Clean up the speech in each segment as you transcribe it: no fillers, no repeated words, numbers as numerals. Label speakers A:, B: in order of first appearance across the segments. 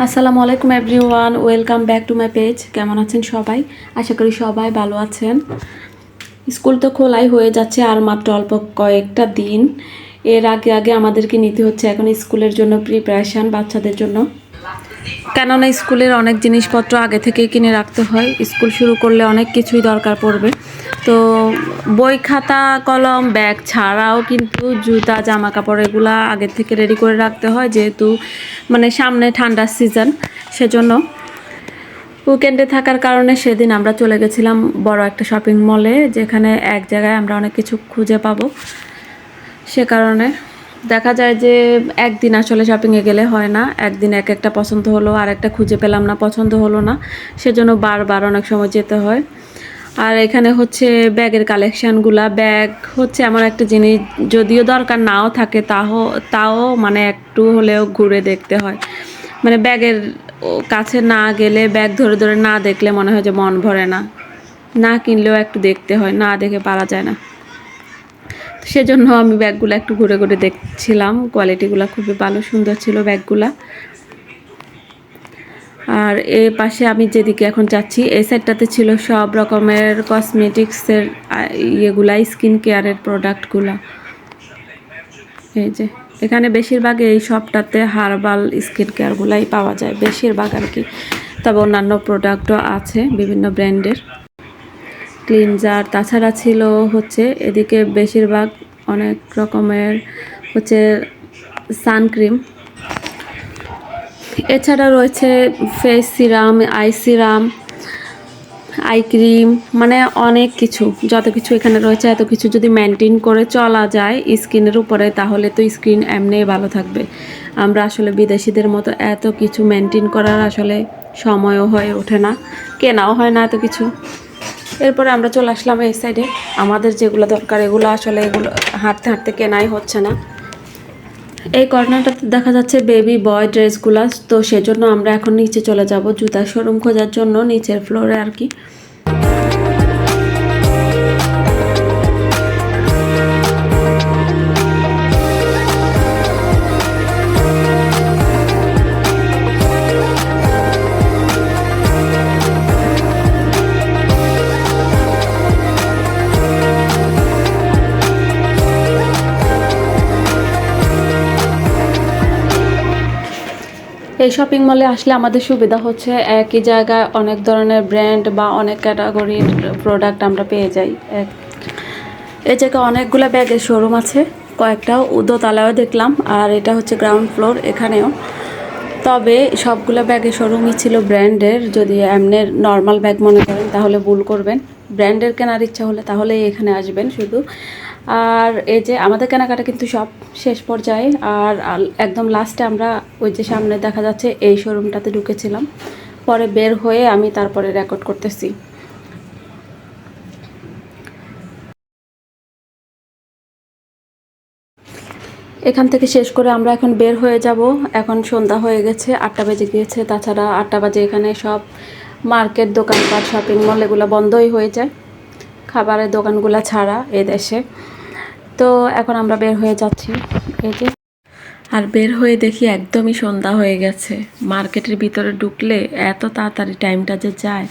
A: আসসালামু আলাইকুম everyone, welcome back to my page. কেমন আছেন সবাই? আশা করি সবাই ভালো আছেন। স্কুল তো খোলাই হয়ে যাচ্ছে আর মাত্র অল্প কয়েকটা দিন। এর আগে আগে আমাদেরকে নিতে হচ্ছে এখন স্কুলের জন্য প্রিপারেশান, বাচ্চাদের জন্য। কেননা স্কুলের অনেক জিনিসপত্র আগে থেকেই কিনে রাখতে হয়। স্কুল শুরু করলে অনেক কিছুই দরকার পড়বে। তো বই, খাতা, কলম, ব্যাগ ছাড়াও কিন্তু জুতা, জামা কাপড় এগুলা আগের থেকে রেডি করে রাখতে হয়, যেহেতু মানে সামনে ঠান্ডার সিজন। সেজন্য উইকেন্ডে থাকার কারণে সেদিন আমরা চলে গেছিলাম বড় একটা শপিং মলে, যেখানে এক জায়গায় আমরা অনেক কিছু খুঁজে পাবো। সে কারণে দেখা যায় যে একদিন আসলে শপিংয়ে গেলে হয় না, একদিন এক একটা পছন্দ হলো আর একটা খুঁজে পেলাম না, পছন্দ হলো না, সেজন্য বারবার অনেক সময় যেতে হয়। আর এখানে হচ্ছে ব্যাগের কালেকশানগুলা। ব্যাগ হচ্ছে এমন একটা জিনিস, যদিও দরকার নাও থাকে তাও মানে একটু হলেও ঘুরে দেখতে হয়। মানে ব্যাগের কাছে না গেলে, ব্যাগ ধরে ধরে না দেখলে মনে হয় যে মন ভরে না, না কিনলেও একটু দেখতে হয়, না দেখে পারা যায় না। সেজন্য আমি ব্যাগগুলো একটু ঘুরে ঘুরে দেখছিলাম। কোয়ালিটিগুলো খুবই ভালো, সুন্দর ছিল ব্যাগগুলা। আর এই পাশে আমি যেদিকে এখন যাচ্ছি এই সাইডটাতে ছিল সব রকমের কসমেটিক্সের ইয়েগুলা, স্কিন কেয়ারের প্রোডাক্টগুলা। এই যে এখানে বেশিরভাগ এই শপটাতে হার্বাল স্কিন কেয়ারগুলাই পাওয়া যায় বেশিরভাগ আর কি। তবে অন্যান্য প্রোডাক্টও আছে বিভিন্ন ব্র্যান্ডের, ক্লিনজার। তাছাড়া ছিল হচ্ছে এদিকে বেশিরভাগ অনেক রকমের হচ্ছে সানক্রিম। এছাড়া রয়েছে face serum, I serum, eye cream, মানে অনেক কিছু। যত কিছু এখানে রয়েছে এত কিছু যদি মেনটেন করে চলা যায় স্কিনের উপরে, তাহলে তো স্কিন এমনিই ভালো থাকবে। আমরা আসলে বিদেশিদের মতো এত কিছু মেনটেন করার আসলে সময়ও হয়ে ওঠে না, কেনাও হয় না এত কিছু। এরপরে আমরা চলে আসলাম এই সাইডে। আমাদের যেগুলো দরকার এগুলো আসলে এগুলো হাঁটতে হাঁটতে কেনাই হচ্ছে না। এই কর্নারটাতে দেখা যাচ্ছে বেবি বয় ড্রেসগুলো। তো সেজন্য আমরা এখন নিচে চলে যাব জুতার শোরুম খোঁজার জন্য, নিচের ফ্লোরে আর কি। এই শপিং মলে আসলে আমাদের সুবিধা হচ্ছে একই জায়গায় অনেক ধরনের ব্র্যান্ড বা অনেক ক্যাটাগরির প্রোডাক্ট আমরা পেয়ে যাই। এই জায়গায় অনেকগুলো ব্যাগের শোরুম আছে, কয়েকটাও দোতলায়ও দেখলাম, আর এটা হচ্ছে গ্রাউন্ড ফ্লোর এখানেও। তবে সবগুলো ব্যাগের শোরুমই ছিল ব্র্যান্ডের। যদি এমনি নর্মাল ব্যাগ মনে করেন তাহলে ভুল করবেন, ব্র্যান্ডের কেনার ইচ্ছা হলে তাহলেই এখানে আসবেন শুধু। আর এই যে আমাদের কেনাকাটা কিন্তু সব শেষ পর্যায়ে, আর একদম লাস্টে আমরা ওই যে সামনে দেখা যাচ্ছে এই শোরুমটাতে ঢুকেছিলাম, পরে বের হয়ে আমি তারপরে রেকর্ড করতেছি। এখান থেকে শেষ করে আমরা এখন বের হয়ে যাব। এখন সন্ধ্যা হয়ে গেছে, 8টা বেজে গিয়েছে। তাছাড়া 8টা বাজে এখানে সব মার্কেট, দোকানপাট, শপিং মল এগুলো বন্ধই হয়ে যায়, খাবারের দোকানগুলো ছাড়া এ দেশে। তো এখন আমরা বের হয়ে যাচ্ছি এই যে। আর বের হয়ে দেখি একদমই সন্ধ্যা হয়ে গেছে। মার্কেটের ভিতরে ঢুকলে এত তাড়াতাড়ি টাইমটা যে যায়।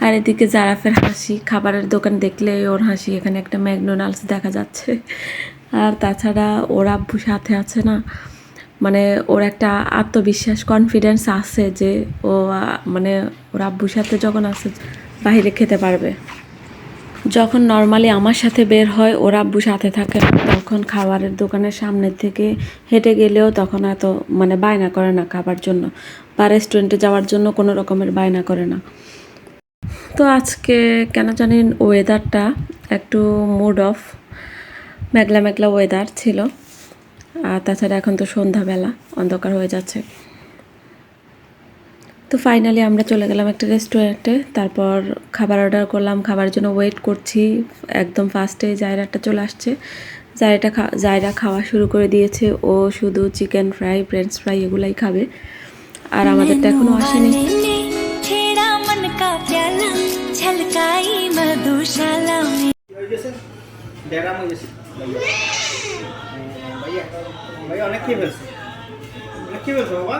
A: আর এদিকে জারাফের হাসি, খাবারের দোকান দেখলে ওর হাসি। এখানে একটা ম্যাকডোনাল্ডস দেখা যাচ্ছে। আর তাছাড়া ওর আব্বু সাথে আছে না, মানে ওর একটা আত্মবিশ্বাস, কনফিডেন্স আছে যে ও মানে ওর আব্বুর সাথে যখন আছে বাইরে খেতে পারবে। যখন নর্মালি আমার সাথে বের হয় ওর আব্বু সাথে থাকে না, তখন খাবারের দোকানের সামনের থেকে হেঁটে গেলেও তখন এত মানে বায়না করে না খাবার জন্য, বা রেস্টুরেন্টে যাওয়ার জন্য কোনো রকমের বায়না করে না। তো আজকে কেন জানি ওয়েদারটা একটু মুড অফ, মেঘলা মেঘলা ওয়েদার ছিল। আর তাছাড়া এখন তো সন্ধ্যাবেলা, অন্ধকার হয়ে যাচ্ছে। তো ফাইনালি আমরা চলে গেলাম একটা রেস্টুরেন্টে, তারপর খাবার অর্ডার করলাম, খাবারের জন্য ওয়েট করছি। একদম ফার্স্টে জায়রাটা চলে আসছে। জায়রা খাওয়া শুরু করে দিয়েছে। ও শুধু চিকেন ফ্রাই, ফ্রেঞ্চ ফ্রাই এগুলাই খাবে, আর আমাদেরটা এখনও আসেনি।
B: छलकाई मधुशाला में
C: ব্যারাম হয়ে গেছে ভাইয়া ভাইয়া অনেক খেয়ে ফেলছে অনেক খেয়ে ফেলছো বাবা